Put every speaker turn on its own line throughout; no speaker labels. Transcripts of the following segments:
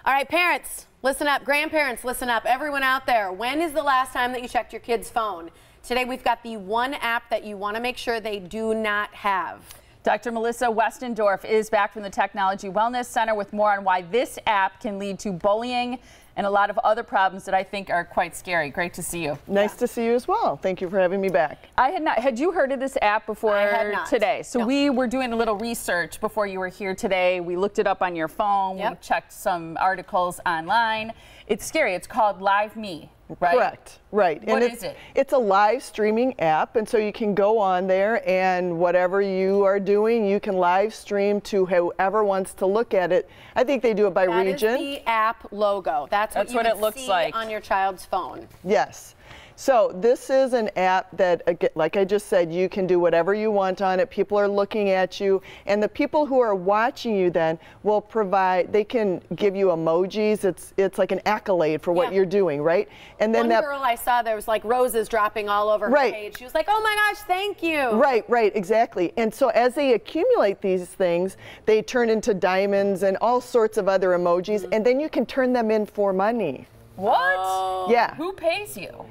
All right, parents, listen up. Grandparents, listen up. Everyone out there, when is the last time that you checked your kid's phone? Today we've got the one app that you want to make sure they do not have.
Dr. Melissa Westendorf is back from the Technology Wellness Center with more on why this app can lead to bullying and a lot of other problems that I think are quite scary. Great to see you.
Nice to see you as well. Thank you for having me back.
I had not. Had you heard of this app before
I had not.
today? So
No.
we were doing a little research before you were here today. We looked it up on your phone.
Yep.
We checked some articles online. It's scary. It's called Live Me. Right?
Correct. Right.
What is it?
It's a live streaming app, and so you can go on there and whatever you are doing, you can live stream to whoever wants to look at it. I think they do it by region.
That is the app logo. That's what
what
you
it
can
looks
see
like
on your child's phone.
Yes. So this is an app that, like I just said, you can do whatever you want on it. People are looking at you, and the people who are watching you then will provide, they can give you emojis. It's like an accolade for what you're doing, right? And then
One girl I saw, there was like roses dropping all over her page. She was like, oh my gosh, thank you.
Right, exactly. And so as they accumulate these things, they turn into diamonds and all sorts of other emojis, and then you can turn them in for money.
What?
Oh.
Yeah.
Who pays you?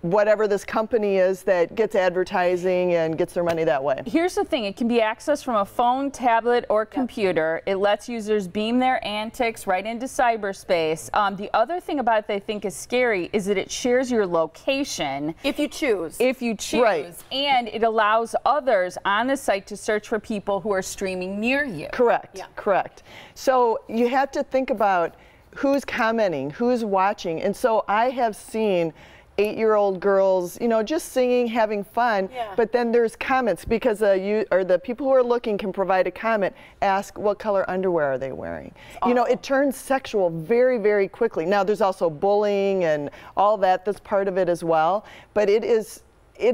Whatever this company is that gets advertising and gets their money that way.
Here's the thing, it can be accessed from a phone, tablet, or computer. It lets users beam their antics right into cyberspace. The other thing about it that I think is scary is that it shares your location.
If you choose.
If you choose.
Right.
And it allows others on the site to search for people who are streaming near you.
Correct,
Yeah.
correct. So you have to think about who's commenting, who's watching. And so I have seen 8-year-old girls, you know, just singing, having fun, but then there's comments because the people who are looking can provide a comment, ask what color underwear are they wearing. You know, it turns sexual very, very quickly. Now there's also bullying and all that's part of it as well, but it is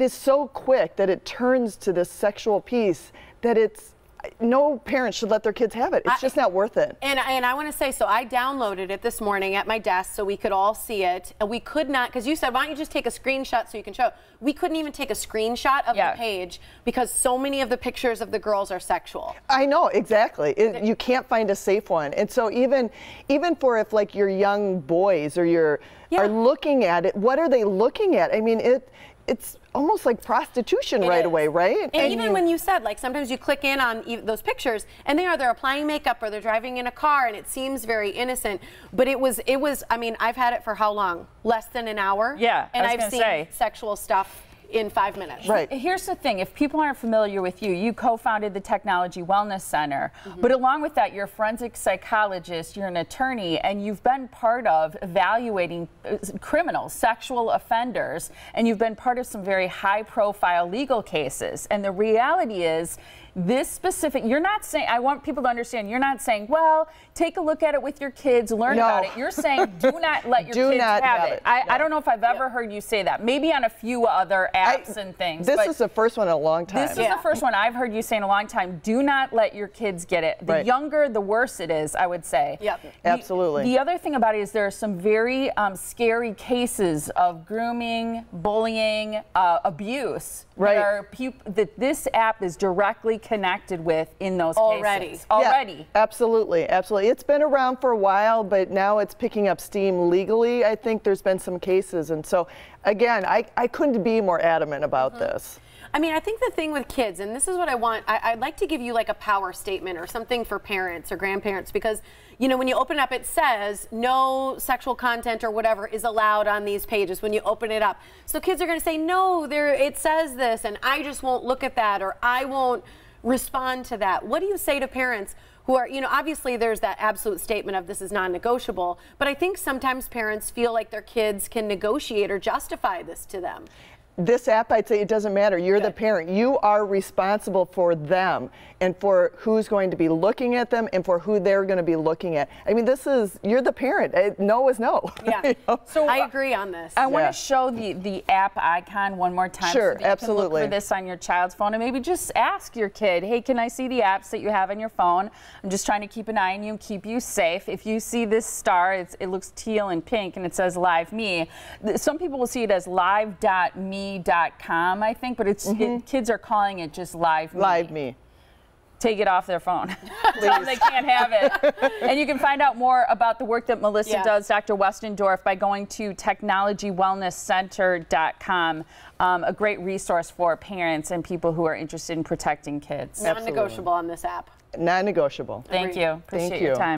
so quick that it turns to this sexual piece that no parent should let their kids have it. It's just not worth it.
And I want to say, so I downloaded it this morning at my desk so we could all see it. And we could not, because you said, why don't you just take a screenshot so you can show? We couldn't even take a screenshot of the page because so many of the pictures of the girls are sexual.
I know, exactly. You can't find a safe one. And so even for if like your young boys or are looking at it, what are they looking at? I mean, it's almost like prostitution right away, right?
And even when you said, like, sometimes you click in on those pictures and they're applying makeup or they're driving in a car and it seems very innocent, but it was, I mean, I've had it for how long? Less than an hour?
Yeah,
and I've seen sexual stuff in 5 minutes.
Right.
Here's the thing, if people aren't familiar with you, you co-founded the Technology Wellness Center, but along with that, you're a forensic psychologist, you're an attorney, and you've been part of evaluating criminals, sexual offenders, and you've been part of some very high-profile legal cases. And the reality is, this specific, you're not saying, I want people to understand, you're not saying, well, take a look at it with your kids, learn about it. You're saying, do not let your kids have it. I don't know if I've ever heard you say that. Maybe on a few other apps and things.
This is the first one in a long time.
This is the first one I've heard you say in a long time. Do not let your kids get it. The younger, the worse it is, I would say.
Yep.
Absolutely.
The other thing about it is there are some very scary cases of grooming, bullying, abuse.
Right.
That this app is directly connected with in those cases.
Yeah, absolutely. It's been around for a while, but now it's picking up steam legally. I think there's been some cases. And so, again, I couldn't be more adamant about this.
I mean, I think the thing with kids, and this is what I want, I'd like to give you like a power statement or something for parents or grandparents, because, you know, when you open it up, it says no sexual content or whatever is allowed on these pages when you open it up. So kids are going to say, no, it says this, and I just won't look at that, or I won't respond to that. What do you say to parents who are, you know, obviously there's that absolute statement of this is non-negotiable, but I think sometimes parents feel like their kids can negotiate or justify this to them.
This app, I'd say it doesn't matter. You're the parent. You are responsible for them and for who's going to be looking at them and for who they're going to be looking at. I mean, you're the parent. No is no.
Yeah.
You know?
So I agree on this.
I want to show the app icon one more time.
Sure,
so that you
absolutely.
can look for this on your child's phone and maybe just ask your kid, hey, can I see the apps that you have on your phone? I'm just trying to keep an eye on you and keep you safe. If you see this star, it looks teal and pink and it says Live Me. Some people will see it as live.me.com, I think, but kids are calling it just Live Me.
Live Me.
take it off their phone. Tell them they can't have it. And you can find out more about the work that Melissa does, Dr. Westendorf, by going to technologywellnesscenter.com. A great resource for parents and people who are interested in protecting kids.
Non-negotiable on this app.
Non-negotiable.
Thank you. Appreciate your time.